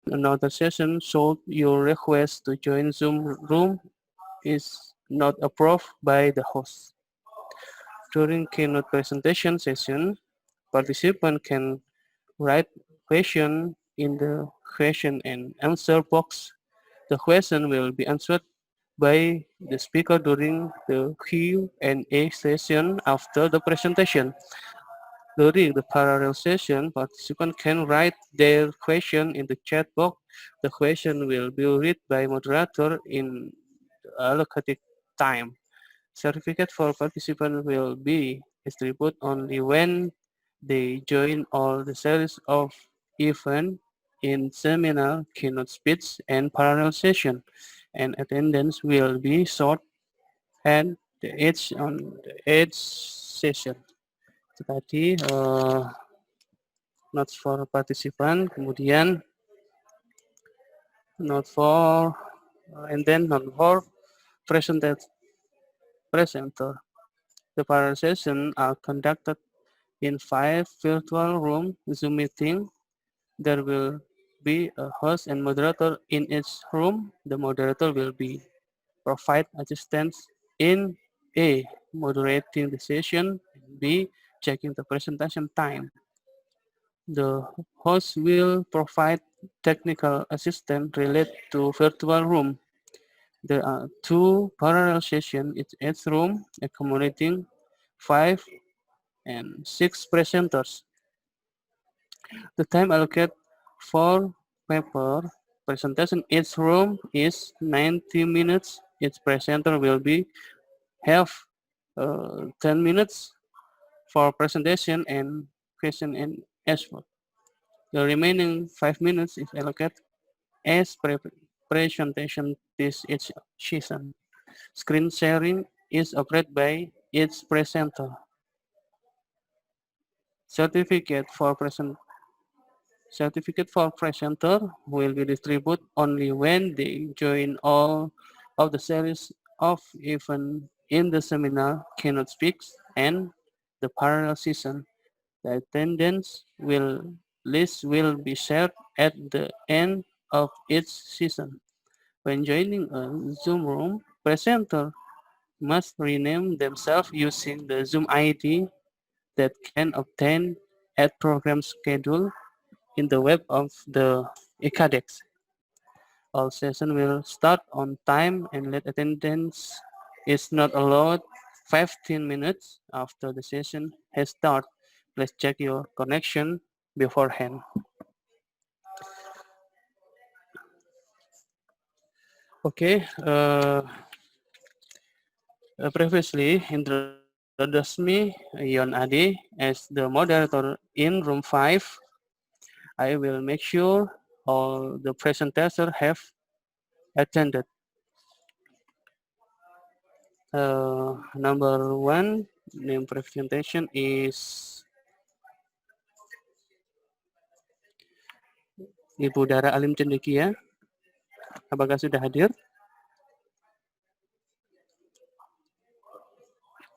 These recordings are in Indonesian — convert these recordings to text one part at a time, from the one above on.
another session shows your request to join Zoom room is not approved by the host. During keynote presentation session, participants can write question in the question and answer box. The question will be answered by the speaker during the Q&A session after the presentation. During the parallel session, participants can write their question in the chat box. The question will be read by moderator in allocated time. Certificate for participants will be distributed only when they join all the series of events in seminar, keynote speech, and parallel session, and attendance will be short and each session. Itu tadi notes for participant, kemudian note for and then note for presenter. The parallel sessions are conducted in 5 virtual room Zoom meeting. There will be a host and moderator in each room. The moderator will be provide assistance in A, moderating the session, and B, checking the presentation time. The host will provide technical assistance related to virtual room. There are 2 parallel sessions in each room, accommodating 5 and 6 presenters. The time allocated for paper presentation each room is 90 minutes. Each presenter will be have 10 minutes for presentation and question and answer. The remaining 5 minutes is allocated as presentation this each session. Screen sharing is operated by each presenter. Certificate for present Certificate for presenter will be distributed only when they join all of the series of events in the seminar, keynote speaks, and the parallel session. The attendance list will be shared at the end of each session. When joining a Zoom room, presenter must rename themselves using the Zoom ID that can obtain at program schedule in the web of the ECADEX. All session will start on time and late attendance is not allowed 15 minutes after the session has started. Please check your connection beforehand. Okay, previously introduced me Yon Adi as the moderator in room 5. I will make sure all the presenters have attended. Number 1 name presentation is Ibu Dara Alim Cendekia. Apakah sudah hadir?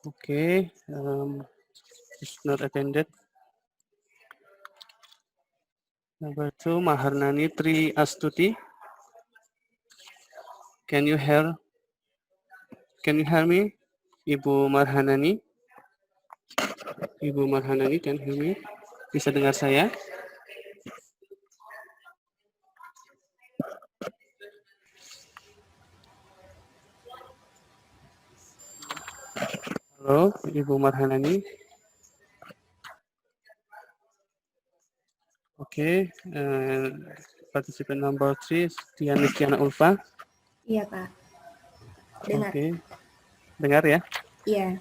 Okay, is not attended. Number 2, Maharnani Tri Astuti. Can you hear me? Ibu Marhanani? Ibu Marhanani, can hear me? Bisa dengar saya? Halo, Ibu Marhanani. Oke, participant number 3, Tiana Ulfa. Iya, Pak. Dengar. Oke. Dengar ya? Iya.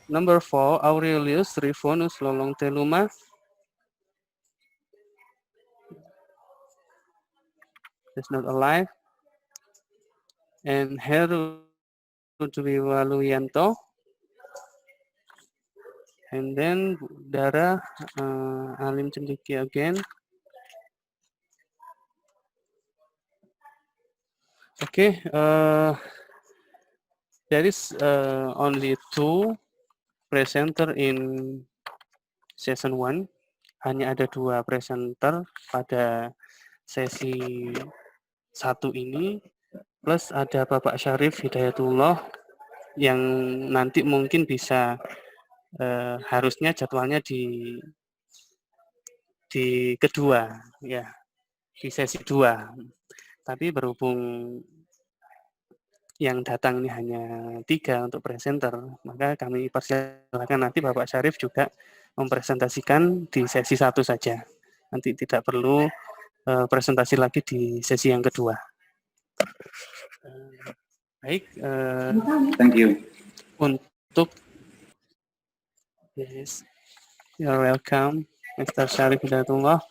Number 4, Aurelius Rivonus Lolong Teluma. Is not alive. And Heru Dwiwaluyanto. And then Dara Alim Cendiki again. Okay, there is only 2 presenter in session 1. hanya ada 2 presenter pada sesi 1 ini, plus ada Bapak Syarif Hidayatullah yang nanti mungkin bisa harusnya jadwalnya di kedua, ya, di sesi 2. Tapi berhubung yang datang ini hanya 3 untuk presenter, maka kami persilakan nanti Bapak Syarif juga mempresentasikan di sesi 1 saja. Nanti tidak perlu presentasi lagi di sesi yang kedua. Baik, Thank you. untuk yes, you're welcome, Mr. Syarif Hidayatullah.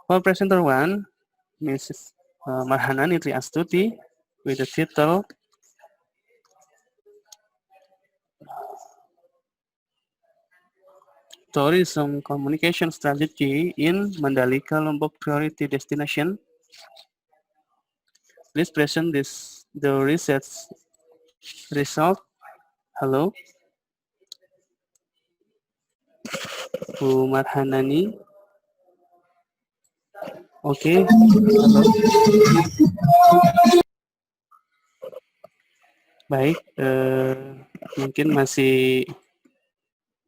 For presenter 1, Mrs. Marhana Nitri Astuti, with the title Tourism Communication Strategy in Mandalika Lombok Priority Destination. Please present the research result. Hello, Bu Marhanani. Oke, halo. Baik, mungkin masih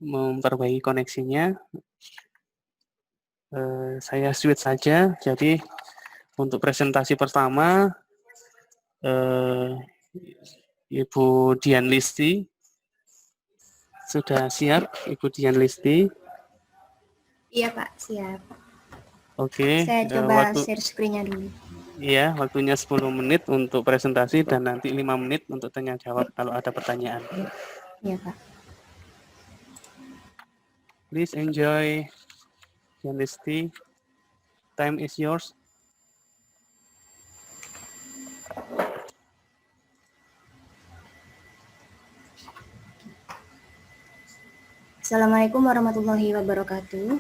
memperbaiki koneksinya. Saya switch saja. Jadi untuk presentasi pertama, Ibu Dian Listi sudah siap, Ibu Dian Listi. Iya Pak, siap. Oke, Saya coba share screen-nya dulu. Iya, waktunya 10 menit untuk presentasi dan nanti 5 menit untuk tanya jawab kalau ada pertanyaan. Iya Pak. Please enjoy, Dian Listi. Time is yours. Assalamualaikum warahmatullahi wabarakatuh.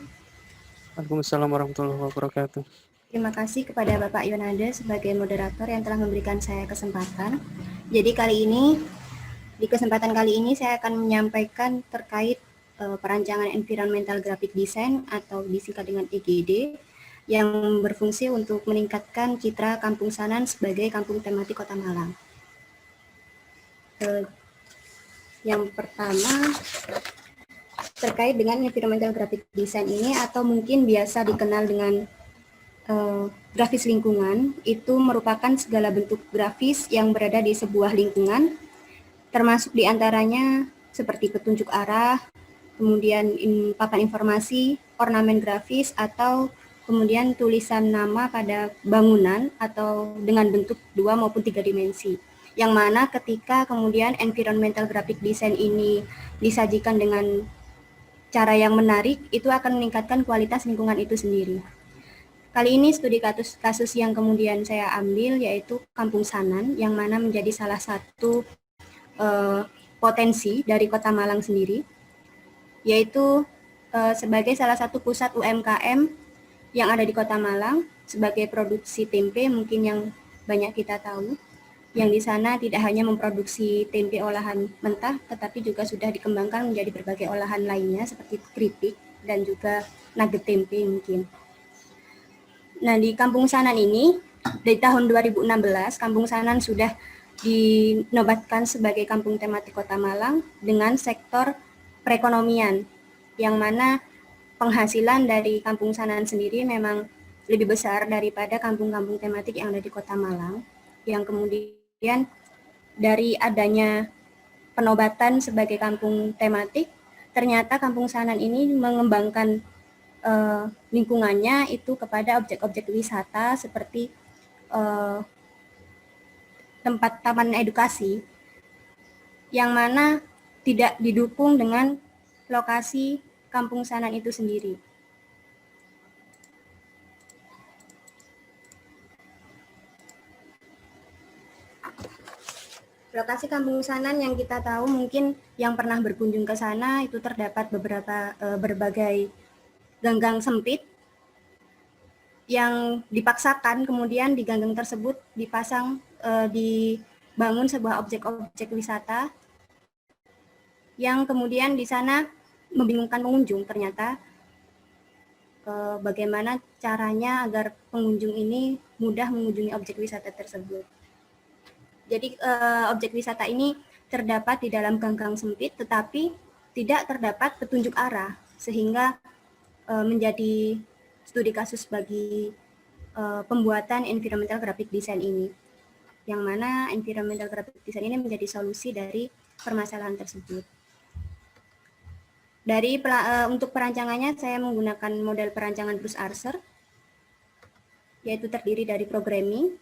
Waalaikumsalam warahmatullahi wabarakatuh. Terima kasih kepada Bapak Yonade sebagai moderator yang telah memberikan saya kesempatan. Jadi di kesempatan kali ini saya akan menyampaikan terkait perancangan Environmental Graphic Design atau disingkat dengan EGD yang berfungsi untuk meningkatkan citra Kampung Sanan sebagai kampung tematik Kota Malang. Yang pertama terkait dengan Environmental Graphic Design ini atau mungkin biasa dikenal dengan grafis lingkungan, itu merupakan segala bentuk grafis yang berada di sebuah lingkungan, termasuk diantaranya seperti petunjuk arah, kemudian papan informasi, ornamen grafis, atau kemudian tulisan nama pada bangunan atau dengan bentuk 2 maupun 3 dimensi. Yang mana ketika kemudian environmental graphic design ini disajikan dengan cara yang menarik, itu akan meningkatkan kualitas lingkungan itu sendiri. Kali ini studi kasus yang kemudian saya ambil yaitu Kampung Sanan, yang mana menjadi salah satu potensi dari Kota Malang sendiri, yaitu sebagai salah satu pusat UMKM yang ada di Kota Malang sebagai produksi tempe, mungkin yang banyak kita tahu, yang di sana tidak hanya memproduksi tempe olahan mentah, tetapi juga sudah dikembangkan menjadi berbagai olahan lainnya seperti keripik dan juga nugget tempe mungkin. Nah, di Kampung Sanan ini, dari tahun 2016, Kampung Sanan sudah dinobatkan sebagai kampung tematik Kota Malang dengan sektor perekonomian, yang mana penghasilan dari Kampung Sanan sendiri memang lebih besar daripada kampung-kampung tematik yang ada di Kota Malang, yang kemudian dari adanya penobatan sebagai kampung tematik, ternyata Kampung Sanan ini mengembangkan lingkungannya itu kepada objek-objek wisata seperti tempat taman edukasi yang mana tidak didukung dengan lokasi Kampung Sanan itu sendiri. Lokasi Kampung Sanan yang kita tahu mungkin yang pernah berkunjung ke sana itu terdapat berbagai ganggang sempit yang dipaksakan kemudian di ganggang tersebut dibangun sebuah objek-objek wisata yang kemudian di sana membingungkan pengunjung ternyata, bagaimana caranya agar pengunjung ini mudah mengunjungi objek wisata tersebut. Jadi objek wisata ini terdapat di dalam gang-gang sempit, tetapi tidak terdapat petunjuk arah, sehingga menjadi studi kasus bagi pembuatan environmental graphic design ini, yang mana environmental graphic design ini menjadi solusi dari permasalahan tersebut. Untuk perancangannya saya menggunakan model perancangan Bruce Archer, yaitu terdiri dari programming,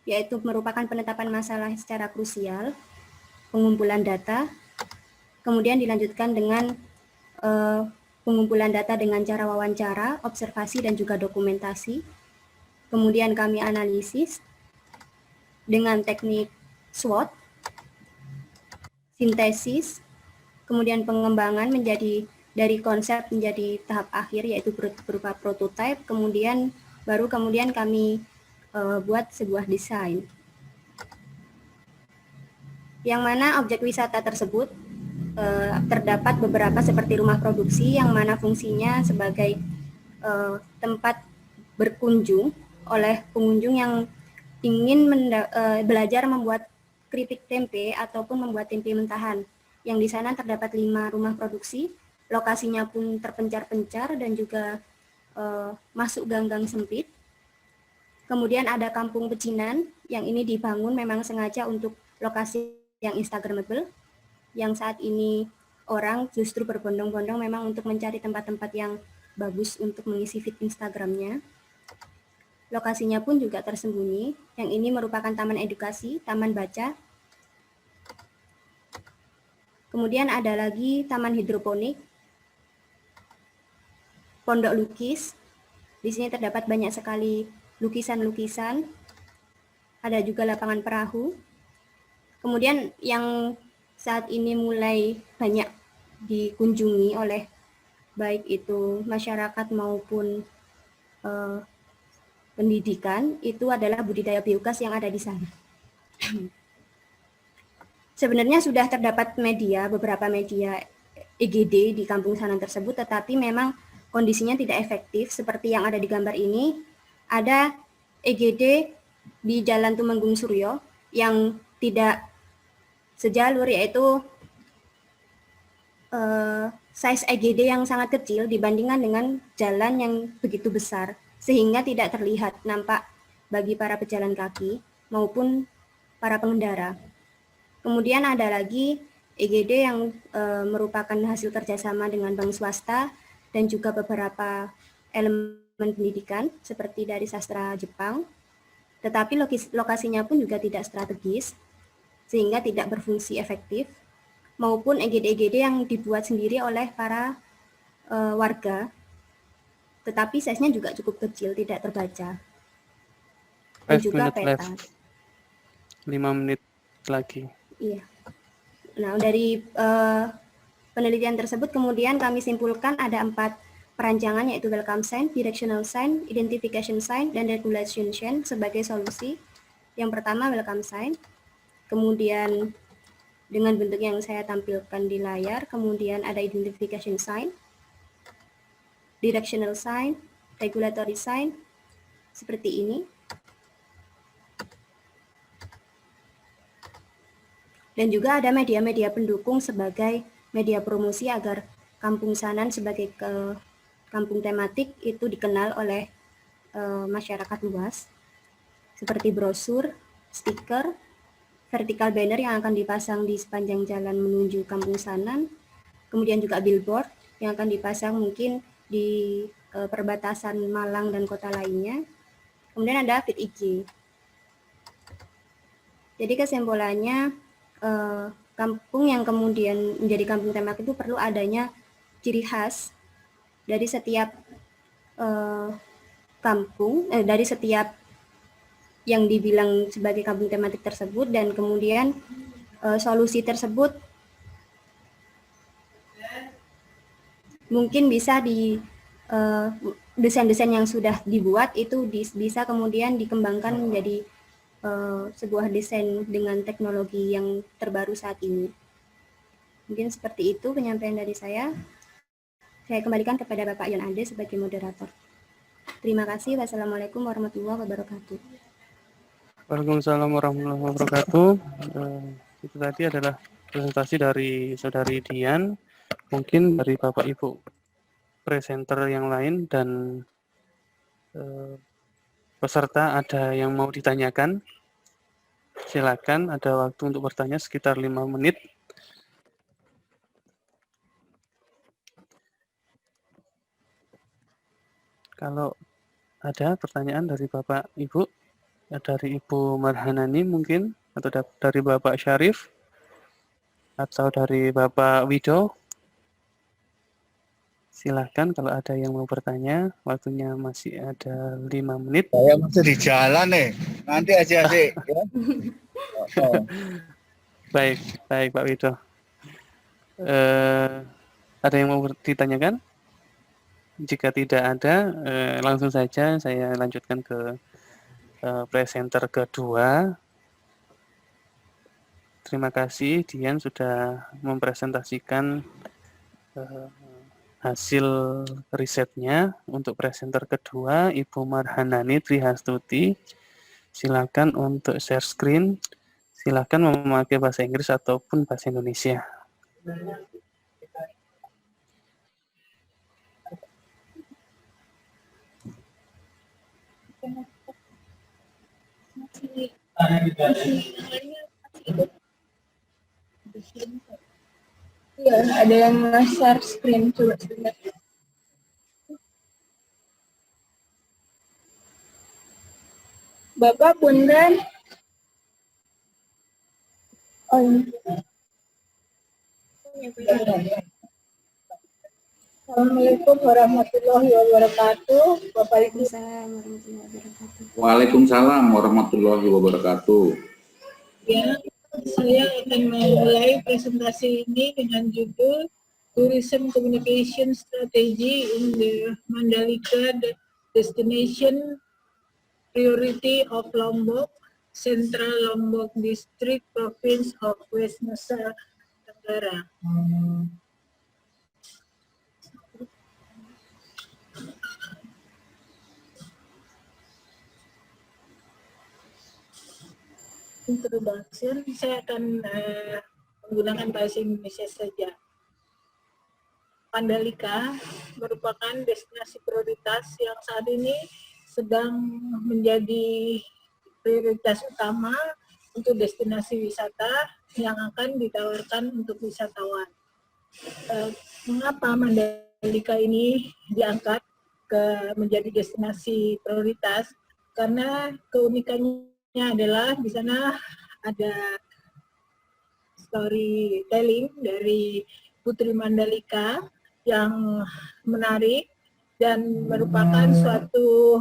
yaitu merupakan penetapan masalah secara krusial, pengumpulan data, kemudian dilanjutkan dengan pengumpulan data dengan cara wawancara, observasi, dan juga dokumentasi. Kemudian kami analisis dengan teknik SWOT, sintesis, kemudian pengembangan menjadi dari konsep menjadi tahap akhir, yaitu berupa prototype, kemudian kami buat sebuah desain. Yang mana objek wisata tersebut terdapat beberapa seperti rumah produksi yang mana fungsinya sebagai tempat berkunjung oleh pengunjung yang ingin belajar membuat keripik tempe ataupun membuat tempe mentahan. Yang di sana terdapat 5 rumah produksi, lokasinya pun terpencar-pencar dan juga masuk gang-gang sempit. Kemudian ada kampung pecinan yang ini dibangun memang sengaja untuk lokasi yang instagramable, yang saat ini orang justru berbondong-bondong memang untuk mencari tempat-tempat yang bagus untuk mengisi feed Instagramnya. Lokasinya pun juga tersembunyi, yang ini merupakan taman edukasi, taman baca. Kemudian ada lagi taman hidroponik, pondok lukis. Di sini terdapat banyak sekali lukisan-lukisan, ada juga lapangan perahu. Kemudian yang saat ini mulai banyak dikunjungi oleh baik itu masyarakat maupun pendidikan, itu adalah budidaya biogas yang ada di sana. Sebenarnya sudah terdapat beberapa media EGD di Kampung Sanan tersebut, tetapi memang kondisinya tidak efektif seperti yang ada di gambar ini. Ada EGD di Jalan Tumenggung Suryo yang tidak sejalur, yaitu size EGD yang sangat kecil dibandingkan dengan jalan yang begitu besar, sehingga tidak terlihat nampak bagi para pejalan kaki maupun para pengendara. Kemudian ada lagi EGD yang merupakan hasil kerjasama dengan bank swasta dan juga beberapa elemen pendidikan seperti dari sastra Jepang, tetapi lokasinya pun juga tidak strategis sehingga tidak berfungsi efektif, maupun EGD-EGD yang dibuat sendiri oleh para warga, tetapi size-nya juga cukup kecil, tidak terbaca. Dan juga peta. 5 menit lagi. Iya. Nah, dari penelitian tersebut kemudian kami simpulkan ada 4 perancangan, yaitu welcome sign, directional sign, identification sign, dan regulation sign sebagai solusi. Yang pertama welcome sign, kemudian dengan bentuk yang saya tampilkan di layar, kemudian ada identification sign, directional sign, regulatory sign, seperti ini. Dan juga ada media-media pendukung sebagai media promosi agar Kampung Sanan sebagai kampung tematik itu dikenal oleh masyarakat luas, seperti brosur, stiker, vertical banner yang akan dipasang di sepanjang jalan menuju Kampung Sanan, kemudian juga billboard yang akan dipasang mungkin di perbatasan Malang dan kota lainnya. Kemudian ada feed IG. Jadi kesimpulannya, kampung yang kemudian menjadi kampung tematik itu perlu adanya ciri khas dari setiap kampung, dari setiap yang dibilang sebagai kampung tematik tersebut, dan kemudian solusi tersebut mungkin bisa di desain-desain yang sudah dibuat itu bisa kemudian dikembangkan menjadi sebuah desain dengan teknologi yang terbaru saat ini. Mungkin seperti itu penyampaian dari saya. Saya kembalikan kepada Bapak Yon Ade sebagai moderator. Terima kasih. Wassalamualaikum warahmatullahi wabarakatuh. Waalaikumsalam warahmatullahi wabarakatuh. Itu tadi adalah presentasi dari Saudari Dian. Mungkin dari Bapak Ibu presenter yang lain dan peserta ada yang mau ditanyakan. Silakan, ada waktu untuk bertanya sekitar 5 menit. Kalau ada pertanyaan dari Bapak Ibu, dari Ibu Marhanani mungkin, atau dari Bapak Syarif, atau dari Bapak Wido, silahkan kalau ada yang mau bertanya, waktunya masih ada 5 menit. Saya masih di jalan nih, nanti adik-adik ya. Baik Pak Wido. Ada yang mau ditanyakan? Jika tidak ada, langsung saja saya lanjutkan ke presenter kedua. Terima kasih Dian sudah mempresentasikan hasil risetnya. Untuk presenter kedua, Ibu Marhanani Trihastuti. Silakan untuk share screen. Silakan memakai bahasa Inggris ataupun bahasa Indonesia. Iya, ada yang nge-share screen, coba sebentar. Bapak punten. Oh, ini. Assalamualaikum warahmatullahi wabarakatuh. Bapak Ibu. Waalaikumsalam warahmatullahi wabarakatuh. Ya, saya akan memulai presentasi ini dengan judul Tourism Communication Strategy in the Mandalika Destination Priority of Lombok, Central Lombok District, Province of West Nusa Tenggara. Introduction, saya akan menggunakan bahasa Indonesia saja. Mandalika merupakan destinasi prioritas yang saat ini sedang menjadi prioritas utama untuk destinasi wisata yang akan ditawarkan untuk wisatawan. Mengapa Mandalika ini diangkat menjadi destinasi prioritas? Karena keunikannya adalah di sana ada storytelling dari Putri Mandalika yang menarik dan merupakan suatu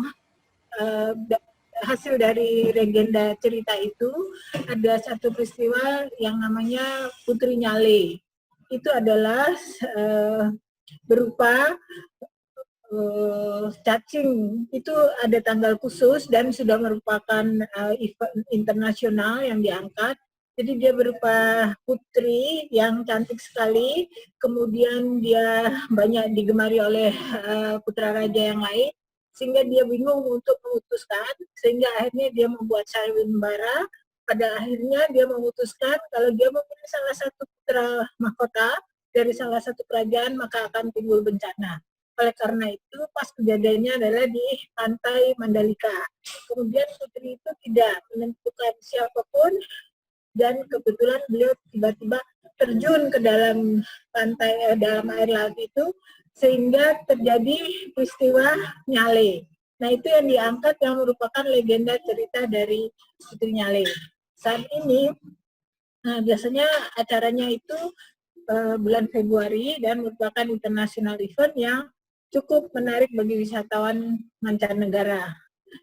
hasil dari legenda cerita itu. Ada satu peristiwa yang namanya Putri Nyale. Itu adalah berupa cacing, itu ada tanggal khusus dan sudah merupakan event internasional yang diangkat. Jadi dia berupa putri yang cantik sekali, kemudian dia banyak digemari oleh putra raja yang lain, sehingga dia bingung untuk memutuskan, sehingga akhirnya dia membuat sayembara. Pada akhirnya dia memutuskan kalau dia memilih salah satu putra mahkota dari salah satu kerajaan, maka akan timbul bencana. Oleh karena itu, pas kejadiannya adalah di pantai Mandalika. Kemudian putri itu tidak menentukan siapapun, dan kebetulan beliau tiba-tiba terjun ke dalam pantai, dalam air laut itu, sehingga terjadi peristiwa Nyale. Nah, itu yang diangkat yang merupakan legenda cerita dari Putri Nyale. Saat ini, biasanya acaranya itu bulan Februari dan merupakan international event yang cukup menarik bagi wisatawan mancanegara.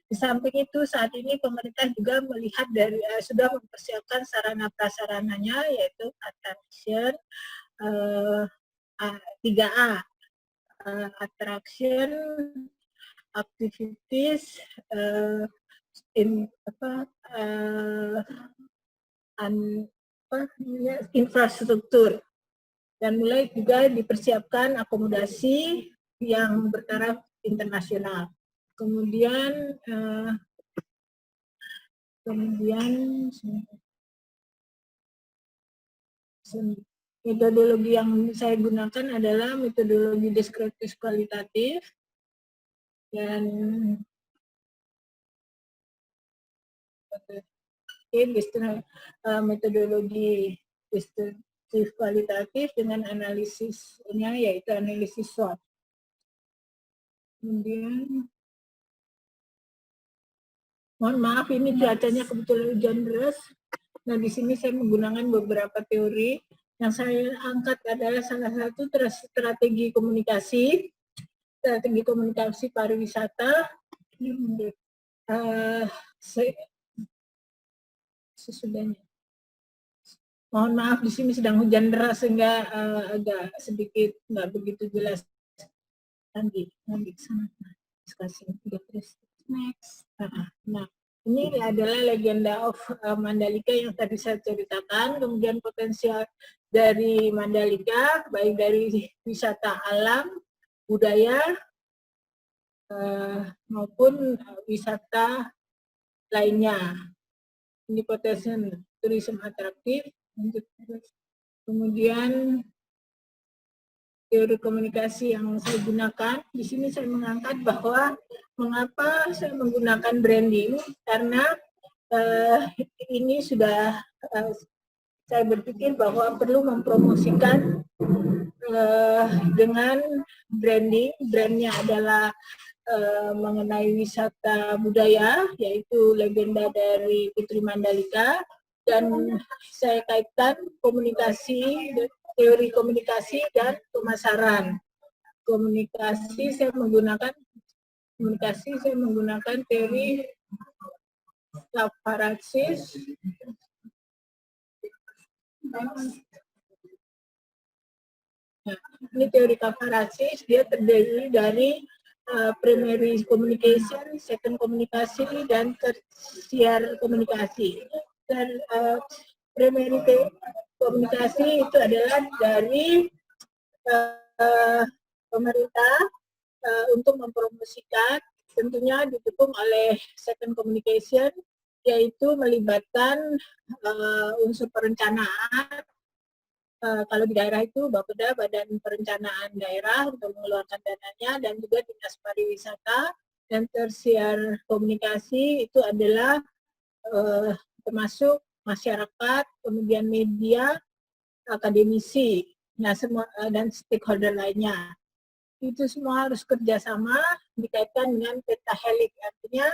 Di samping itu, saat ini pemerintah juga melihat sudah mempersiapkan sarana prasarananya, yaitu attraction 3A, attraction, activities, infrastruktur. Dan mulai juga dipersiapkan akomodasi yang bertaraf internasional. Kemudian metodologi yang saya gunakan adalah metodologi deskriptif kualitatif dan metodologi deskriptif kualitatif dengan analisisnya yaitu analisis SWOT. Kemudian mohon maaf ini cuacanya kebetulan hujan deras. Nah, di sini saya menggunakan beberapa teori. Yang saya angkat adalah salah satu strategi komunikasi pariwisata. Sesudahnya. Mohon maaf di sini sedang hujan deras sehingga agak sedikit nggak begitu jelas. Nanti sana. Next. Nah, ini adalah legenda of Mandalika yang tadi saya ceritakan. Kemudian potensial dari Mandalika, baik dari wisata alam, budaya, maupun wisata lainnya. Ini potensi tourism atraktif. Kemudian teori komunikasi yang saya gunakan, di sini saya mengangkat bahwa mengapa saya menggunakan branding, karena ini sudah saya berpikir bahwa perlu mempromosikan dengan branding. Brandnya adalah mengenai wisata budaya, yaitu legenda dari Putri Mandalika, dan saya kaitkan komunikasi, teori komunikasi dan pemasaran. Saya menggunakan teori Kavaratsis. Nah, ini teori Kavaratsis, dia terdiri dari primary communication, second komunikasi, dan tertiary komunikasi. Dan primary komunikasi itu adalah dari pemerintah untuk mempromosikan, tentunya didukung oleh second communication, yaitu melibatkan unsur perencanaan. Kalau di daerah itu Bapeda, Badan Perencanaan Daerah untuk mengeluarkan dananya, dan juga Dinas Pariwisata. Dan tersier komunikasi itu adalah termasuk masyarakat, kemudian media, akademisi, nah semua dan stakeholder lainnya. Itu semua harus kerjasama dikaitkan dengan pentahelik, artinya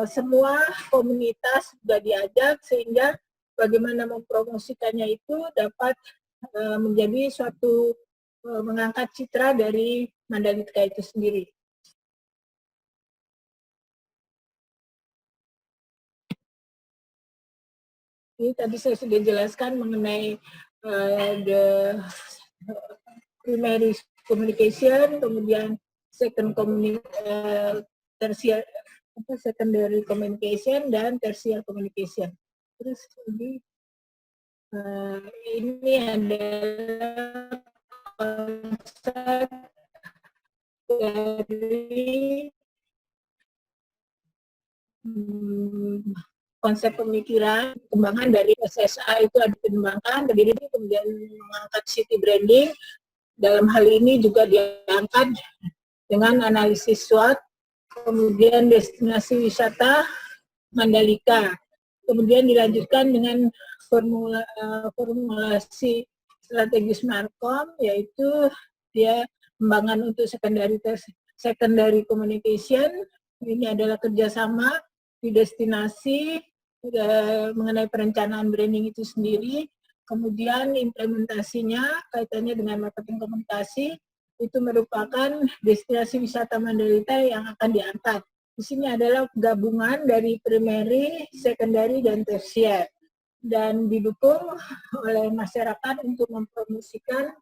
semua komunitas sudah diajak sehingga bagaimana mempromosikannya itu dapat menjadi suatu mengangkat citra dari Mandalika itu sendiri. Ini tadi saya sudah jelaskan mengenai the primary communication, kemudian secondary communication, dan tertiary communication. Terus ini adalah konsep dari konsep pemikiran, pengembangan dari SSA itu ada dikembangkan, terdiri kemudian mengangkat city branding. Dalam hal ini juga diangkat dengan analisis SWOT, kemudian destinasi wisata Mandalika, kemudian dilanjutkan dengan formulasi strategis Markom, yaitu dia pengembangan untuk secondary communication. Ini adalah kerjasama di destinasi mengenai perencanaan branding itu sendiri, kemudian implementasinya kaitannya dengan marketing komunikasi, itu merupakan destinasi wisata Mandalika yang akan diangkat. Di sini adalah gabungan dari primary, secondary, dan tertiary, dan didukung oleh masyarakat untuk mempromosikan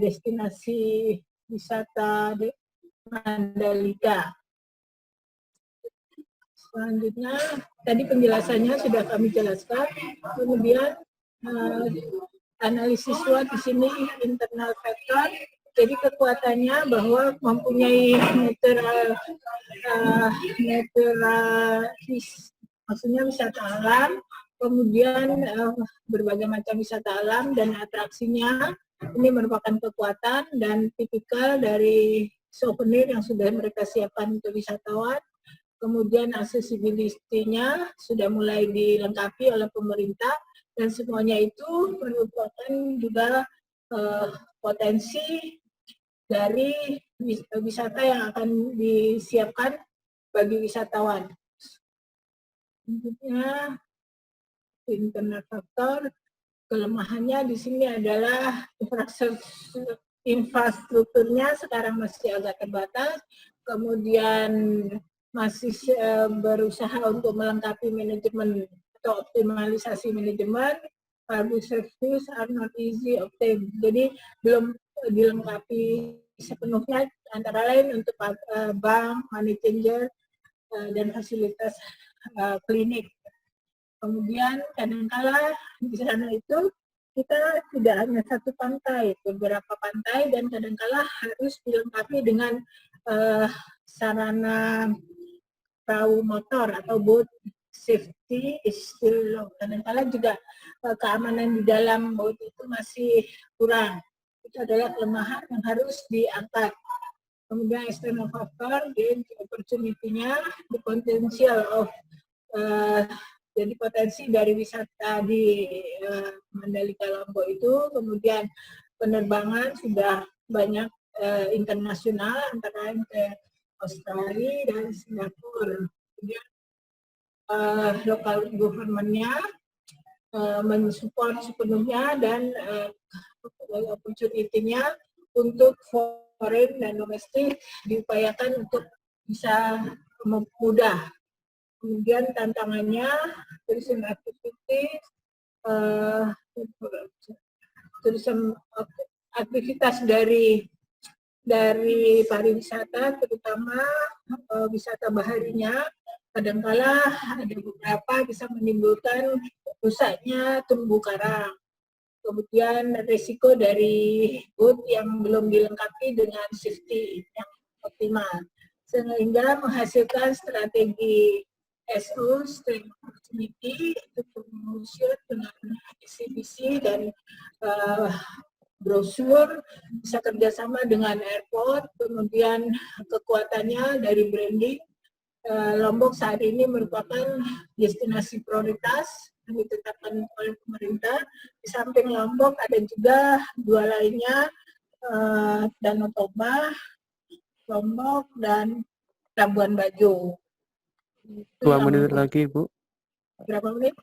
destinasi wisata Mandalika. Selanjutnya, tadi penjelasannya sudah kami jelaskan. Kemudian analisis SWOT di sini internal factor. Jadi kekuatannya bahwa mempunyai maksudnya wisata alam, kemudian berbagai macam wisata alam dan atraksinya. Ini merupakan kekuatan dan tipikal dari souvenir yang sudah mereka siapkan untuk wisatawan. Kemudian accessibility-nya sudah mulai dilengkapi oleh pemerintah, dan semuanya itu merupakan juga potensi dari wisata yang akan disiapkan bagi wisatawan. Selanjutnya, internal faktor. Kelemahannya di sini adalah infrastrukturnya sekarang masih agak terbatas, kemudian masih berusaha untuk melengkapi manajemen atau optimalisasi manajemen. Public service are not easy obtained. Jadi belum dilengkapi sepenuhnya, antara lain untuk bank, money changer, dan fasilitas klinik. Kemudian kadangkala di sana itu kita tidak hanya satu pantai, beberapa pantai, dan kadangkala harus dilengkapi dengan sarana perahu motor atau boat safety is still low. Kadangkala juga keamanan di dalam boat itu masih kurang. Itu adalah kelemahan yang harus diangkat. Kemudian external factor, gain opportunity-nya, the potential of jadi potensi dari wisata di Mandalika Lombok itu, kemudian penerbangan sudah banyak internasional, antara lain ke Australia dan Singapura. Kemudian local government-nya mensupport sepenuhnya, dan opportunity-nya untuk foreign dan domestik diupayakan untuk bisa mudah. Kemudian tantangannya, tourism activities, tourism aktivitas dari pariwisata, terutama wisata baharinya, kadangkala ada beberapa bisa menimbulkan rusaknya terumbu karang. Kemudian risiko dari boat yang belum dilengkapi dengan safety yang optimal, sehingga menghasilkan strategi SO, strength opportunity, untuk promotion dengan eksibisi dan brosur, bisa kerjasama dengan airport. Kemudian kekuatannya dari branding. Lombok saat ini merupakan destinasi prioritas yang ditetapkan oleh pemerintah. Di samping Lombok ada juga dua lainnya, Danau Toba, Lombok, dan Labuan Bajo. 2 menit lagi, Bu. Berapa menit?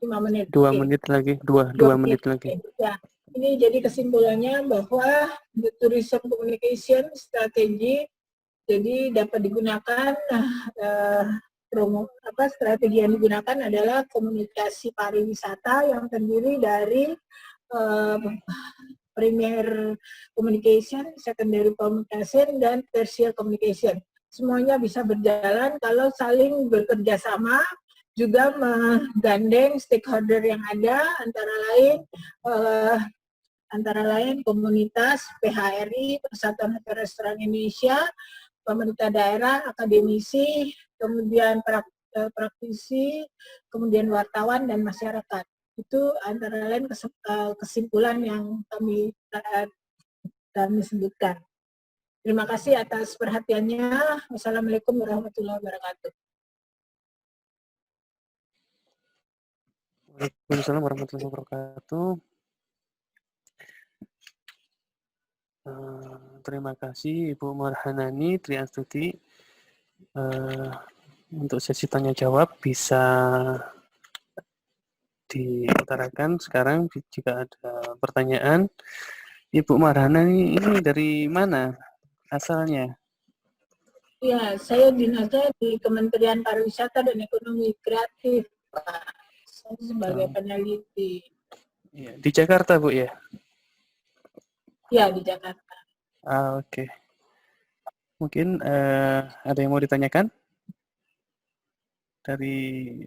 5 menit. 2 Oke. menit lagi. 2 menit lagi. Ya. Ini jadi kesimpulannya bahwa the tourism communication strategi jadi dapat digunakan strategi yang digunakan adalah komunikasi pariwisata yang terdiri dari primary communication, secondary communication, dan tertiary communication. Semuanya bisa berjalan kalau saling bekerja sama, juga menggandeng stakeholder yang ada, antara lain komunitas, PHRI, Persatuan Hotel Restoran Indonesia, pemerintah daerah, akademisi, kemudian praktisi, kemudian wartawan dan masyarakat. Itu antara lain kesimpulan yang kami sebutkan. Terima kasih atas perhatiannya. Wassalamualaikum warahmatullahi wabarakatuh. Waalaikumsalam warahmatullahi wabarakatuh. Terima kasih Ibu Marhanani Triastuti. Untuk sesi tanya jawab bisa diutarakan sekarang jika ada pertanyaan. Ibu Marhanani ini dari mana asalnya? Ya, saya dinasnya di Kementerian Pariwisata dan Ekonomi Kreatif, Pak. Saya sebagai peneliti. Ya, di Jakarta, Bu, ya? Ya, di Jakarta. Oke. Mungkin ada yang mau ditanyakan dari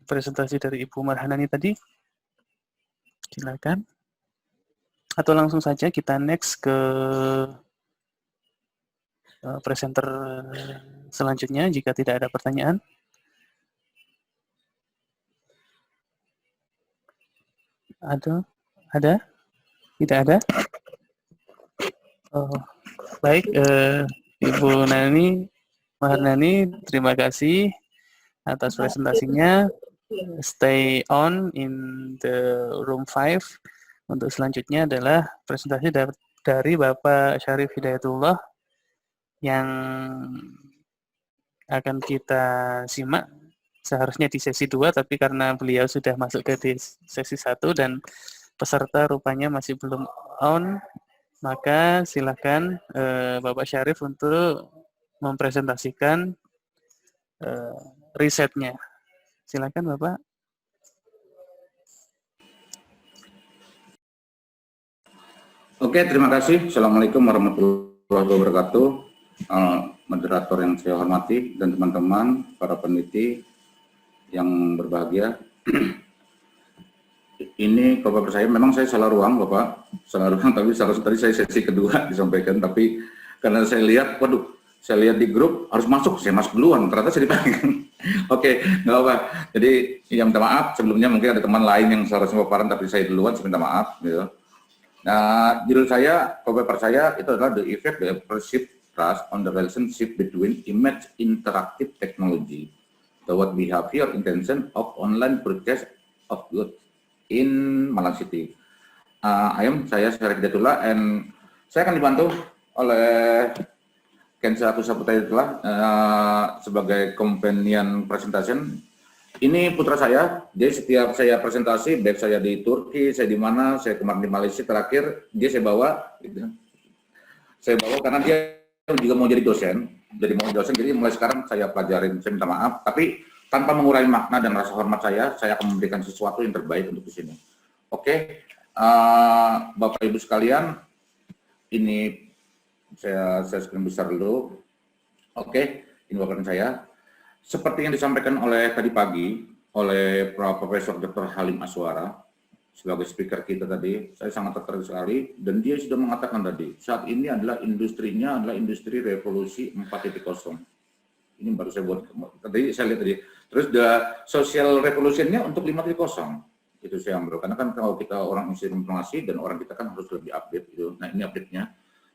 presentasi dari Ibu Marhanani tadi? Silakan. Atau langsung saja kita next ke presenter selanjutnya jika tidak ada pertanyaan. Ada? Tidak ada? Oh, baik, Ibu Maharnani, terima kasih atas presentasinya. Stay on in the room 5. Untuk selanjutnya adalah presentasi dari Bapak Syarif Hidayatullah yang akan kita simak seharusnya di sesi 2, tapi karena beliau sudah masuk ke di sesi 1 dan peserta rupanya masih belum on, maka silakan Bapak Syarif untuk mempresentasikan risetnya. Silakan Bapak. Oke, terima kasih. Assalamualaikum warahmatullahi wabarakatuh. Moderator yang saya hormati dan teman-teman, para peneliti yang berbahagia. Ini kalau Bapak saya, memang saya salah ruang Bapak, salah ruang, tapi seharusnya tadi saya sesi kedua disampaikan, tapi karena saya lihat, saya lihat di grup harus masuk, saya masuk duluan, ternyata saya dipanggil. Oke, nggak apa. Jadi ya minta maaf, sebelumnya mungkin ada teman lain yang seharusnya paparan, tapi saya duluan, saya minta maaf. Gitu. Nah, judul saya, paper saya itu adalah The Effect the Perceived Trust on the Relationship Between Image Interactive Technology, the what behavior intention of online purchase of goods in Malang City. Saya Syarif Hidayatullah, and saya akan dibantu oleh Kensa Saputra sebagai companion presentation. Ini putra saya, jadi setiap saya presentasi, baik saya di Turki, saya di mana, saya kemarin di Malaysia terakhir, dia saya bawa, gitu. Saya bawa karena dia juga mau jadi dosen, jadi mulai sekarang saya pelajarin, saya minta maaf, tapi tanpa mengurangi makna dan rasa hormat saya akan memberikan sesuatu yang terbaik untuk di sini. Oke, Bapak Ibu sekalian, ini saya screen besar dulu. Oke, ini paparan saya. Seperti yang disampaikan oleh tadi pagi oleh Profesor Dr. Halim Aswara sebagai speaker kita tadi, saya sangat tertarik sekali, dan dia sudah mengatakan tadi, saat ini adalah industrinya adalah industri revolusi 4.0. Ini baru saya buat, tadi saya lihat tadi. Terus the social revolution-nya untuk 5.0. Itu saya ambil, karena kan kalau kita orang informasi dan orang kita kan harus lebih update gitu. Nah, ini update-nya.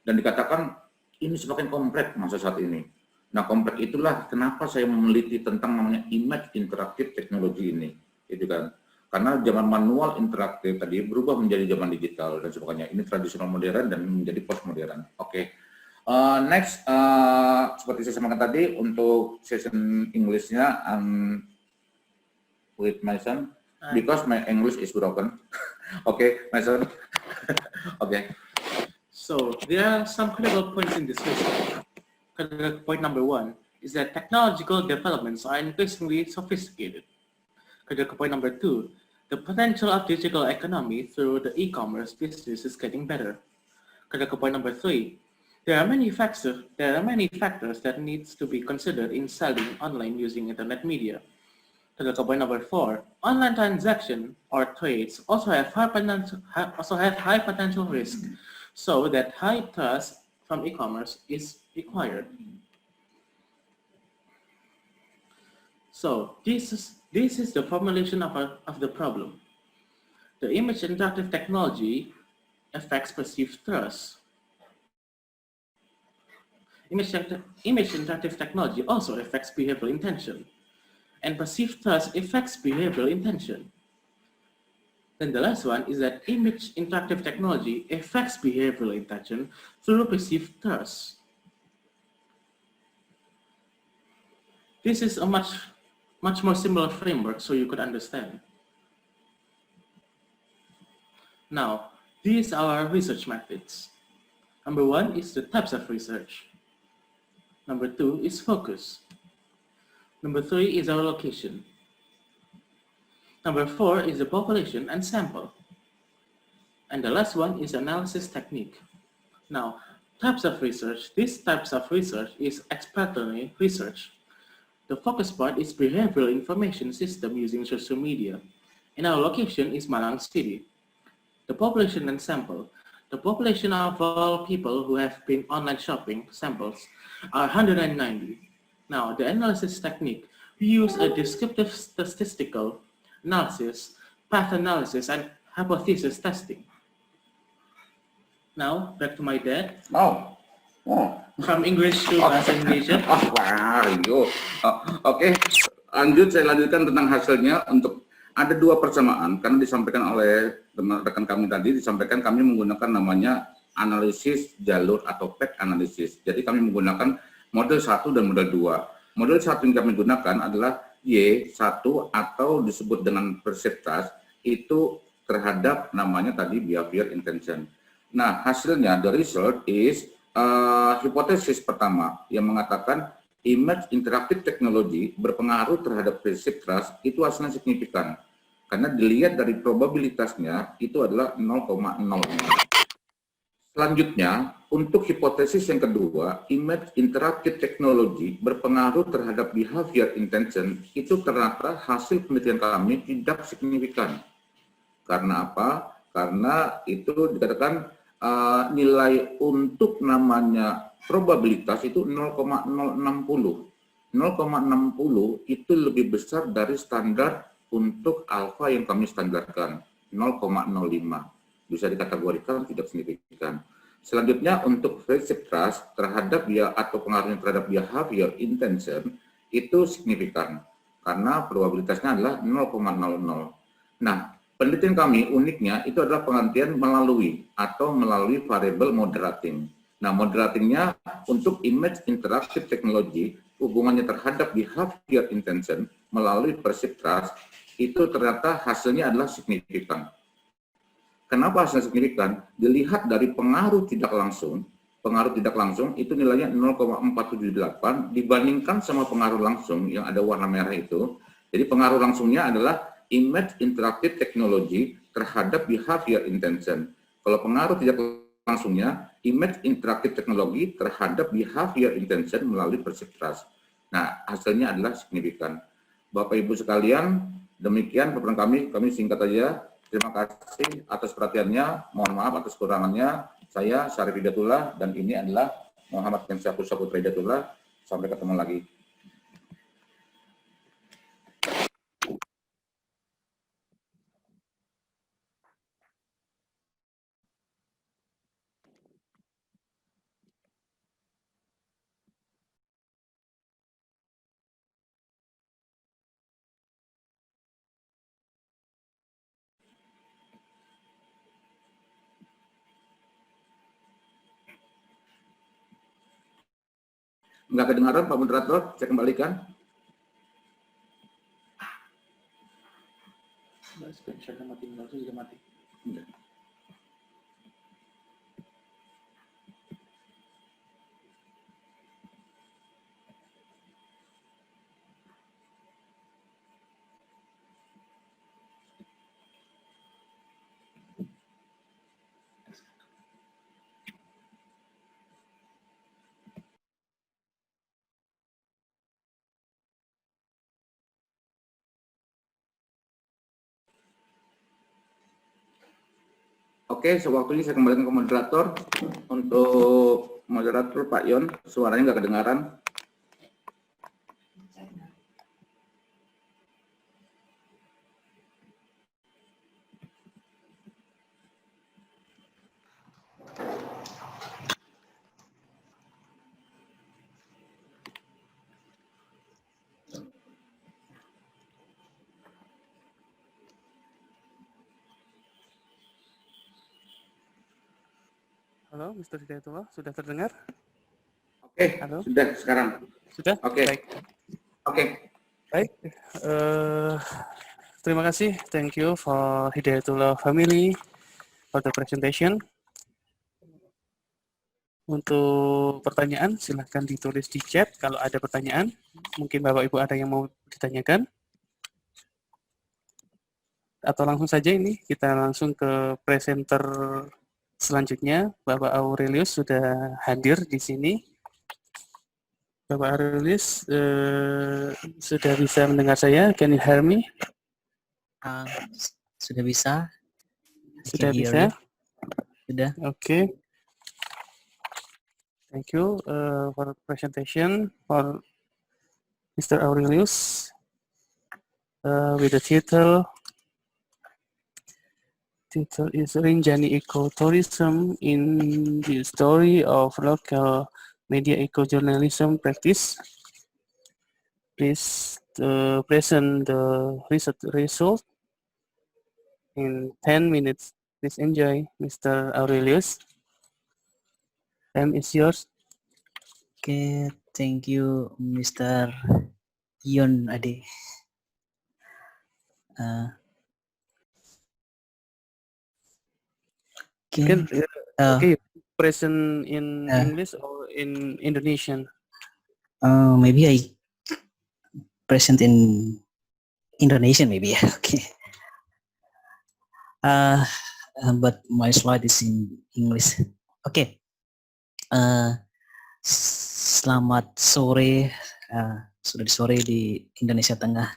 Dan dikatakan ini semakin kompleks masa saat ini. Nah, kompleks itulah kenapa saya meneliti tentang namanya image interaktif teknologi ini, gitu kan? Karena zaman manual interaktif tadi berubah menjadi zaman digital dan sebagainya. Ini tradisional modern dan menjadi post modern. Oke. Next, seperti saya sampaikan tadi untuk session English-nya, with my son, because my English is broken. Okay, my son. Okay. So there are some critical points in this list. Point number 1 is that technological developments are increasingly sophisticated. Point number 2, the potential of digital economy through the e-commerce business is getting better. Point number 3, there are many factors that needs to be considered in selling online using internet media. Point number 4, online transaction or trades also have high potential risk, so that high trust from e-commerce is required. So this is the formulation of the problem. The image interactive technology affects perceived trust. Image interactive technology also affects behavioral intention, and perceived trust affects behavioral intention. Then the last one is that image interactive technology affects behavioral intention through perceived trust. This is a much more similar framework so you could understand. Now, these are our research methods. Number 1 is the types of research. Number 2 is focus. Number 3 is our location. Number 4 is the population and sample. And the last one is analysis technique. Now, types of research. These types of research is exploratory research. The focus part is behavioral information system using social media. And our location is Malang City. The population and sample. The population of all people who have been online shopping samples are 190. Now, the analysis technique, we use a descriptive statistical analysis, path analysis, and hypothesis testing. Now, back to my dad. Oh. From English to Bahasa Indonesia. Oke. Saya lanjutkan tentang hasilnya. Untuk ada dua persamaan, karena disampaikan oleh rekan kami tadi, disampaikan kami menggunakan namanya analisis jalur atau path analysis. Jadi kami menggunakan model 1 dan model 2. Model 1 yang kami gunakan adalah Y1 atau disebut dengan perceived trust, itu terhadap namanya tadi behavior intention. Nah, hasilnya, the result is hipotesis pertama yang mengatakan image interactive technology berpengaruh terhadap perceived trust itu hasilnya signifikan. Karena dilihat dari probabilitasnya itu adalah 0,05. Selanjutnya, untuk hipotesis yang kedua, image interactive technology berpengaruh terhadap behavior intention itu ternyata hasil penelitian kami tidak signifikan. Karena apa? Karena itu dikatakan nilai untuk namanya probabilitas itu 0,060. 0,60 itu lebih besar dari standar untuk alfa yang kami standarkan, 0,05. Bisa dikategorikan tidak signifikan. Selanjutnya untuk perceived trust terhadap atau pengaruhnya terhadap behavior intention itu signifikan karena probabilitasnya adalah 0,00. Nah, penelitian kami uniknya itu adalah pengantian melalui variable moderating. Nah, moderatingnya untuk image interactive technology hubungannya terhadap behavior intention melalui perceived trust itu ternyata hasilnya adalah signifikan. Kenapa hasilnya signifikan? Dilihat dari pengaruh tidak langsung itu nilainya 0,478 dibandingkan sama pengaruh langsung yang ada warna merah itu. Jadi pengaruh langsungnya adalah image interactive technology terhadap behavior intention. Kalau pengaruh tidak langsungnya, image interactive technology terhadap behavior intention melalui perceived trust. Nah, hasilnya adalah signifikan. Bapak Ibu sekalian, demikian paparan kami singkat aja. Terima kasih atas perhatiannya, mohon maaf atas kekurangannya. Saya Syarif Hidayatullah dan ini adalah Muhammad Kensyah Putra Hidayatullah. Sampai ketemu lagi. Enggak kedengaran Pak Moderator, saya kembalikan. Screenshot-nya mati, sudah mati. Oke, sewaktu ini saya kembalikan ke moderator. Untuk moderator Pak Yon, suaranya nggak kedengaran. Halo, Mr. Hidayatullah, sudah terdengar? Oke, Halo? sudah sekarang. Sudah? Oke. Baik. Oke. Baik. Terima kasih. Thank you for Hidayatullah family for the presentation. Untuk pertanyaan, silahkan ditulis di chat kalau ada pertanyaan. Mungkin Bapak Ibu ada yang mau ditanyakan. Atau langsung saja ini, kita langsung ke presenter selanjutnya. Bapak Aurelius sudah hadir di sini. Bapak Aurelius sudah bisa mendengar saya? Can you hear me? Sudah bisa. Sudah bisa. Sudah. Okay. Thank you for the presentation for Mr. Aurelius with the title is Rinjani Ecotourism in the Story of Local Media Eco-Journalism Practice. Please present the result in 10 minutes. Please enjoy, Mr. Aurelius. Time is yours. Oke, thank you Mr. Yon Ade. Can Okay, present in English or in Indonesian? maybe I present in Indonesian maybe. Okay. But my slide is in English. Oke. Selamat sore, sudah sore di Indonesia Tengah.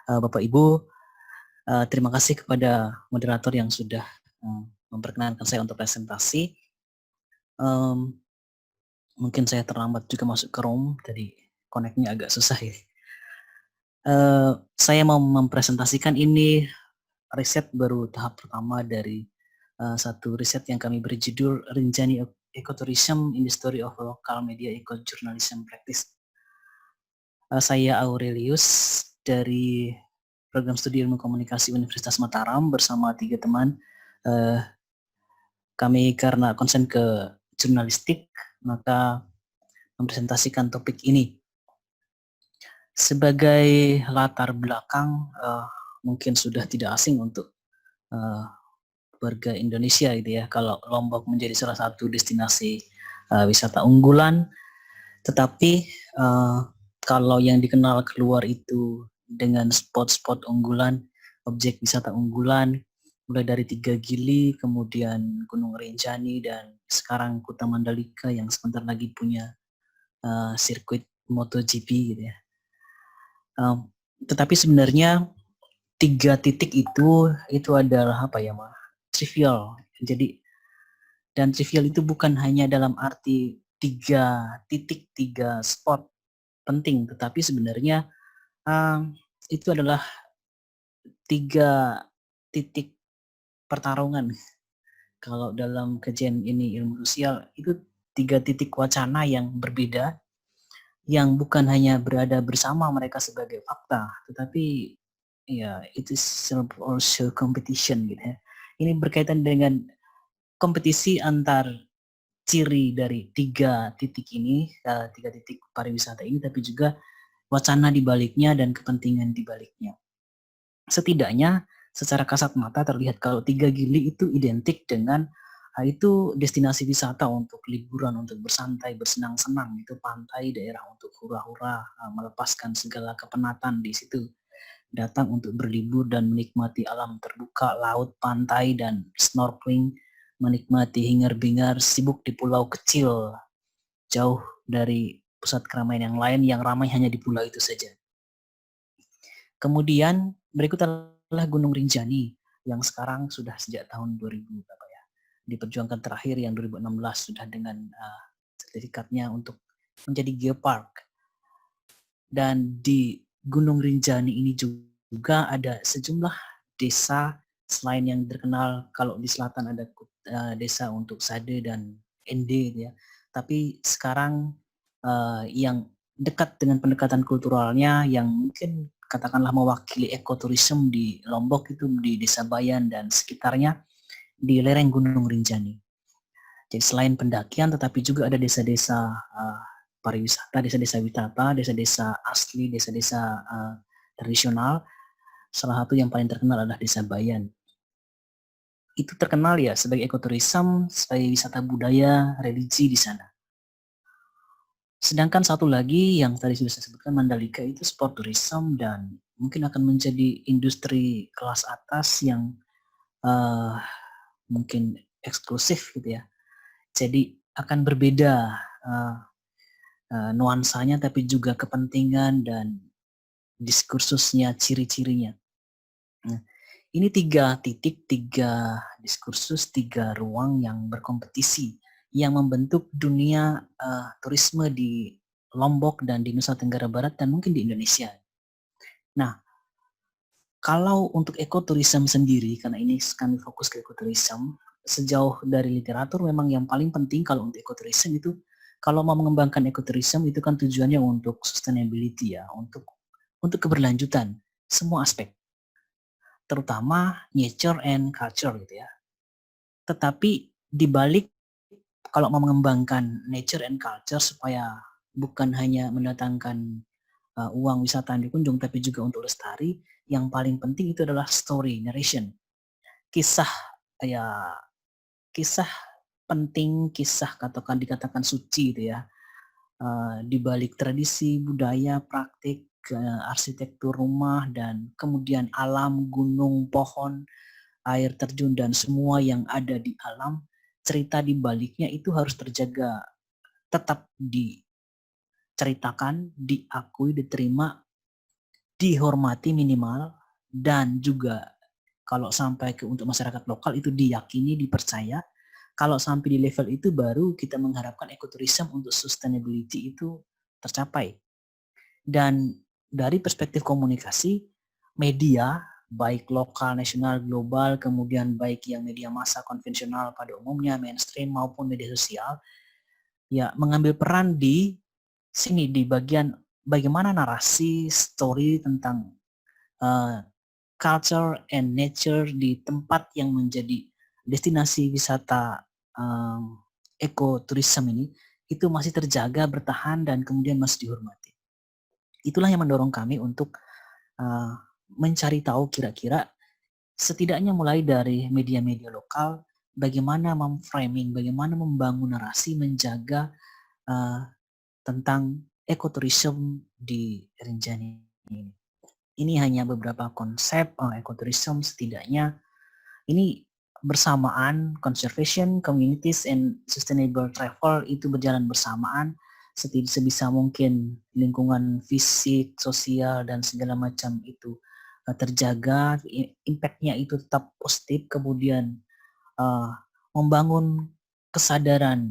Bapak Ibu, terima kasih kepada moderator yang sudah memperkenankan saya untuk presentasi. Mungkin saya terlambat juga masuk ke room, jadi connect-nya agak susah ya. Saya mau mempresentasikan ini riset baru tahap pertama dari satu riset yang kami beri judul Rinjani Ecotourism in the Story of Local Media Eco-Journalism Practice. Saya Aurelius dari Program Studi Ilmu Komunikasi Universitas Mataram bersama 3 teman. Kami karena konsen ke jurnalistik, maka mempresentasikan topik ini. Sebagai latar belakang, mungkin sudah tidak asing untuk warga Indonesia gitu ya, kalau Lombok menjadi salah satu destinasi wisata unggulan, tetapi kalau yang dikenal keluar itu dengan spot-spot unggulan, objek wisata unggulan, mulai dari Tiga Gili, kemudian Gunung Rinjani, dan sekarang Kuta Mandalika yang sebentar lagi punya sirkuit MotoGP gitu ya. Tetapi sebenarnya 3 titik itu adalah apa ya, trivial. Jadi, dan trivial itu bukan hanya dalam arti 3 titik, 3 spot penting, tetapi sebenarnya itu adalah 3 titik pertarungan. Kalau dalam kajian ini ilmu sosial, itu 3 titik wacana yang berbeda, yang bukan hanya berada bersama mereka sebagai fakta, tetapi ya itu also competition gitu ya. Ini berkaitan dengan kompetisi antar ciri dari 3 titik ini, 3 titik pariwisata ini, tapi juga wacana di baliknya dan kepentingan di baliknya. Setidaknya secara kasat mata terlihat kalau Tiga Gili itu identik dengan itu destinasi wisata untuk liburan, untuk bersantai, bersenang-senang. Itu pantai, daerah untuk hura-hura, melepaskan segala kepenatan di situ. Datang untuk berlibur dan menikmati alam terbuka, laut, pantai, dan snorkeling, menikmati hingar-bingar, sibuk di pulau kecil, jauh dari pusat keramaian yang lain yang ramai hanya di pulau itu saja. Kemudian berikut adalah Gunung Rinjani yang sekarang sudah sejak tahun 2000 berapa ya, diperjuangkan terakhir yang 2016 sudah dengan sertifikatnya untuk menjadi geopark. Dan di Gunung Rinjani ini juga ada sejumlah desa selain yang terkenal. Kalau di selatan ada desa untuk Sade dan Ende ya. Tapi sekarang yang dekat dengan pendekatan kulturalnya yang mungkin katakanlah mewakili ekoturism di Lombok itu di Desa Bayan dan sekitarnya di lereng Gunung Rinjani. Jadi selain pendakian tetapi juga ada desa-desa pariwisata, desa-desa wisata, desa-desa asli, desa-desa tradisional. Salah satu yang paling terkenal adalah Desa Bayan. Itu terkenal ya sebagai ekoturism, sebagai wisata budaya, religi di sana. Sedangkan satu lagi yang tadi sudah saya sebutkan, Mandalika, itu sport tourism dan mungkin akan menjadi industri kelas atas yang mungkin eksklusif gitu ya. Jadi akan berbeda nuansanya tapi juga kepentingan dan diskursusnya, ciri-cirinya. Nah, Ini 3 titik, 3 diskursus, 3 ruang yang berkompetisi yang membentuk dunia turisme di Lombok dan di Nusa Tenggara Barat dan mungkin di Indonesia. Nah, kalau untuk ekoturism sendiri, karena ini kami fokus ke ekoturism, sejauh dari literatur memang yang paling penting kalau untuk ekoturism itu, kalau mau mengembangkan ekoturism itu kan tujuannya untuk sustainability ya, untuk keberlanjutan semua aspek, terutama nature and culture gitu ya. Tetapi dibalik kalau mau mengembangkan nature and culture supaya bukan hanya mendatangkan uang wisata yang dikunjung, tapi juga untuk lestari, yang paling penting itu adalah story, narration. Kisah penting, kisah dikatakan suci itu ya. Di balik tradisi, budaya, praktik, arsitektur rumah, dan kemudian alam, gunung, pohon, air terjun, dan semua yang ada di alam, cerita di baliknya itu harus terjaga, tetap diceritakan, diakui, diterima, dihormati minimal, dan juga kalau sampai ke untuk masyarakat lokal itu diyakini, dipercaya. Kalau sampai di level itu baru kita mengharapkan ekoturism untuk sustainability itu tercapai. Dan dari perspektif komunikasi, media baik lokal, nasional, global, kemudian baik yang media massa konvensional pada umumnya, mainstream maupun media sosial, ya mengambil peran di sini di bagian bagaimana narasi, story tentang culture and nature di tempat yang menjadi destinasi wisata ekoturism ini itu masih terjaga, bertahan, dan kemudian masih dihormati. Itulah yang mendorong kami untuk mencari tahu kira-kira setidaknya mulai dari media-media lokal bagaimana memframing, bagaimana membangun narasi, menjaga tentang ekoturism di Rinjani ini. Ini hanya beberapa konsep ekoturism, setidaknya ini bersamaan conservation, communities, and sustainable travel itu berjalan bersamaan sebisa mungkin lingkungan fisik, sosial, dan segala macam itu terjaga, impact-nya itu tetap positif, kemudian membangun kesadaran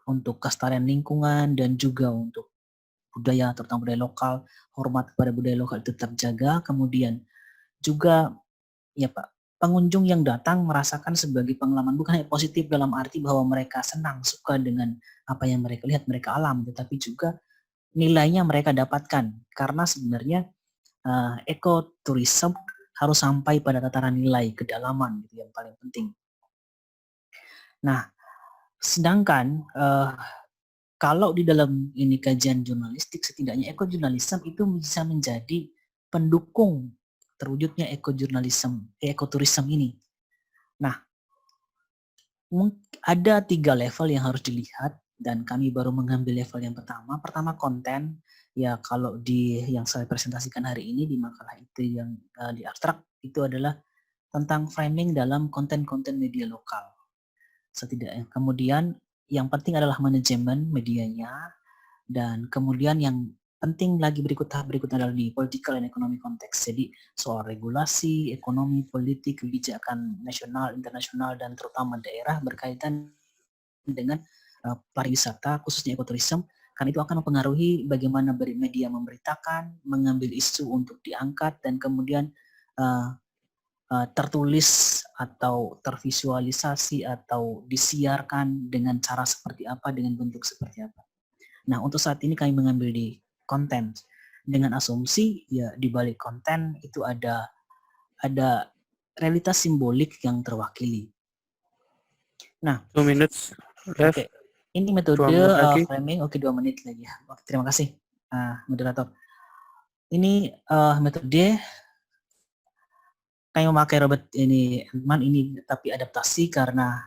untuk kelestarian lingkungan dan juga untuk budaya, terutama budaya lokal, hormat kepada budaya lokal itu tetap jaga, kemudian juga ya Pak, pengunjung yang datang merasakan sebagai pengalaman bukan hanya positif dalam arti bahwa mereka senang, suka dengan apa yang mereka lihat, mereka alam, tetapi juga nilainya mereka dapatkan. Karena sebenarnya ekoturism harus sampai pada tataran nilai, kedalaman gitu yang paling penting. Nah, sedangkan kalau di dalam ini kajian jurnalistik, setidaknya ekojurnalisme itu bisa menjadi pendukung terwujudnya ekoturism ini. Nah, ada 3 level yang harus dilihat dan kami baru mengambil level yang pertama. Pertama konten, ya kalau yang saya presentasikan hari ini di makalah itu yang di abstrak itu adalah tentang framing dalam konten-konten media lokal. Setidaknya. Kemudian yang penting adalah manajemen medianya, dan kemudian yang penting lagi tahap berikutnya adalah di political and economic context. Jadi soal regulasi, ekonomi, politik, kebijakan nasional, internasional, dan terutama daerah berkaitan dengan pariwisata, khususnya ekoturism, karena itu akan mempengaruhi bagaimana media memberitakan, mengambil isu untuk diangkat, dan kemudian tertulis atau tervisualisasi atau disiarkan dengan cara seperti apa, dengan bentuk seperti apa. Nah, untuk saat ini kami mengambil di konten dengan asumsi ya di balik konten itu ada realitas simbolik yang terwakili. Nah, 2 minutes left. Oke. Ini metode framing. Oke, 2 menit lagi. Oke, terima kasih moderator. Ini metode kami memakai Robert ini tapi adaptasi karena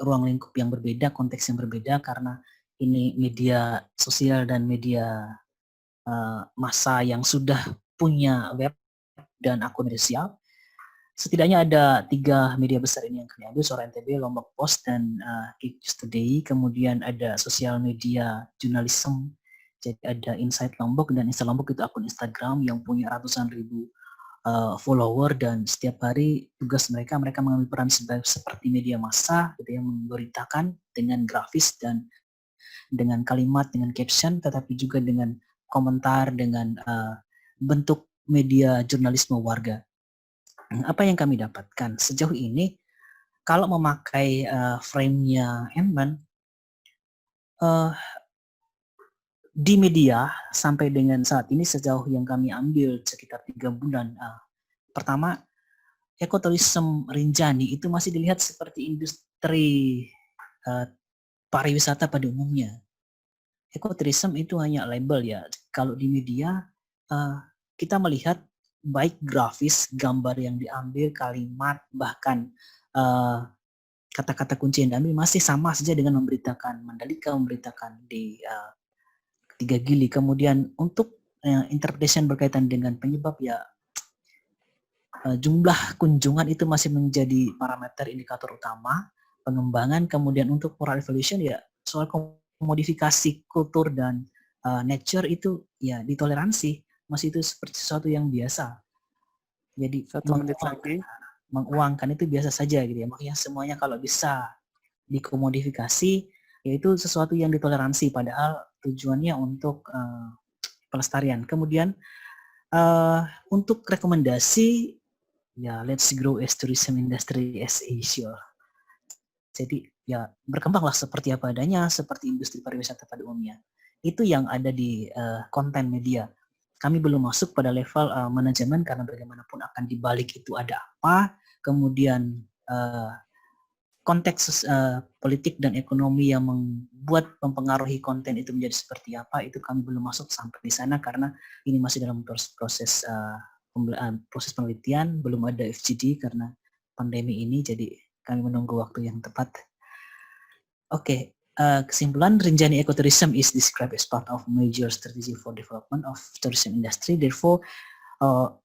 ruang lingkup yang berbeda, konteks yang berbeda, karena ini media sosial dan media massa yang sudah punya web dan akun sosial. Setidaknya ada 3 media besar ini yang kami ambil, Suara NTB, Lombok Post, dan Geek News Today. Kemudian ada sosial media jurnalisme, jadi ada Insight Lombok, dan Insight Lombok itu akun Instagram yang punya ratusan ribu follower, dan setiap hari tugas mereka mengambil peran seperti media massa gitu, yang memberitakan dengan grafis dan dengan kalimat, dengan caption, tetapi juga dengan komentar, dengan bentuk media jurnalisme warga. Apa yang kami dapatkan sejauh ini, kalau memakai frame-nya Enman, di media sampai dengan saat ini sejauh yang kami ambil sekitar 3 bulan, pertama, ekoturism Rinjani itu masih dilihat seperti industri pariwisata pada umumnya. Ekoturism itu hanya label ya. Kalau di media kita melihat baik grafis, gambar yang diambil, kalimat, bahkan kata-kata kunci yang diambil masih sama saja dengan memberitakan Mandalika, memberitakan di Tiga Gili. Kemudian untuk interpretation berkaitan dengan penyebab ya, jumlah kunjungan itu masih menjadi parameter indikator utama pengembangan. Kemudian untuk moral evaluation ya, soal komodifikasi kultur dan nature itu ya ditoleransi, masih itu seperti sesuatu yang biasa. Jadi 1 menit lagi. menguangkan itu biasa saja gitu ya. Makanya semuanya kalau bisa dikomodifikasi, yaitu sesuatu yang ditoleransi, padahal tujuannya untuk pelestarian. Kemudian untuk rekomendasi ya, let's grow as tourism industry as Asia. Jadi ya berkembanglah seperti apa adanya, seperti industri pariwisata pada umumnya. Itu yang ada di konten media. Kami belum masuk pada level manajemen, karena bagaimanapun akan dibalik itu ada apa, kemudian konteks politik dan ekonomi yang mempengaruhi konten itu menjadi seperti apa, itu kami belum masuk sampai di sana karena ini masih dalam proses penelitian, belum ada FGD karena pandemi ini, jadi kami menunggu waktu yang tepat. Oke, kesimpulan, Rinjani Ecotourism is described as part of major strategy for development of tourism industry. Therefore,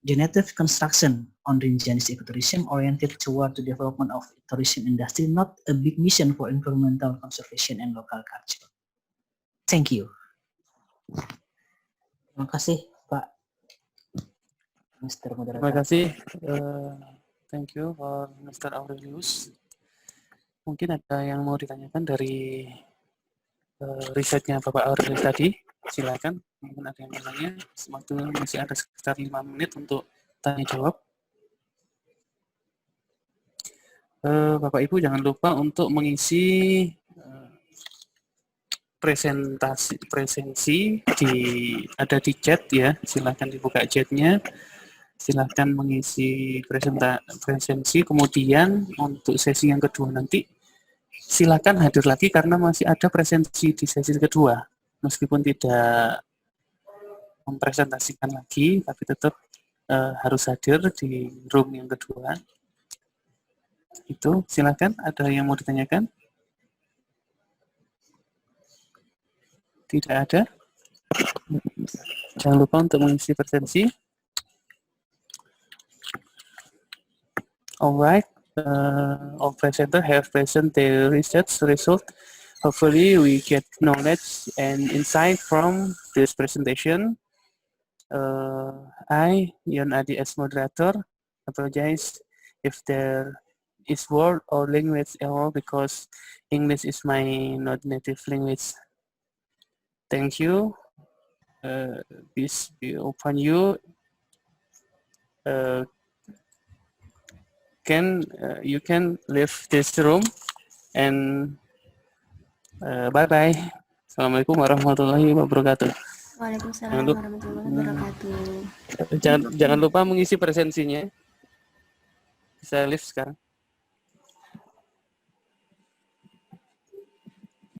generative construction on Rinjani's ecotourism oriented toward the development of tourism industry, not a big mission for environmental conservation and local culture. Thank you. Terima kasih, Pak Mr. Moderator. Terima kasih. Thank you for Mr. Aurelius. Mungkin ada yang mau ditanyakan dari risetnya Bapak Aurelius tadi. Silakan. Mungkin ada yang bertanya. Waktu masih ada sekitar 5 menit untuk tanya jawab. Bapak Ibu jangan lupa untuk mengisi presensi ada di chat ya. Silakan dibuka chatnya. Silakan mengisi presensi. Kemudian untuk sesi yang kedua nanti silakan hadir lagi karena masih ada presensi di sesi kedua. Meskipun tidak mempresentasikan lagi, tapi tetap harus hadir di room yang kedua. Itu silakan, ada yang mau ditanyakan? Tidak ada? Jangan lupa untuk mengisi presensi. Alright, all presenter have present their research result. Hopefully we get knowledge and insight from this presentation. I, Yon Adi as moderator, apologize if there is word or language error because English is my not native language. Thank you. Please be open you. You can leave this room and bye-bye. Assalamualaikum warahmatullahi wabarakatuh. Waalaikumsalam warahmatullahi wabarakatuh. Jangan lupa mengisi presensinya. Bisa live sekarang.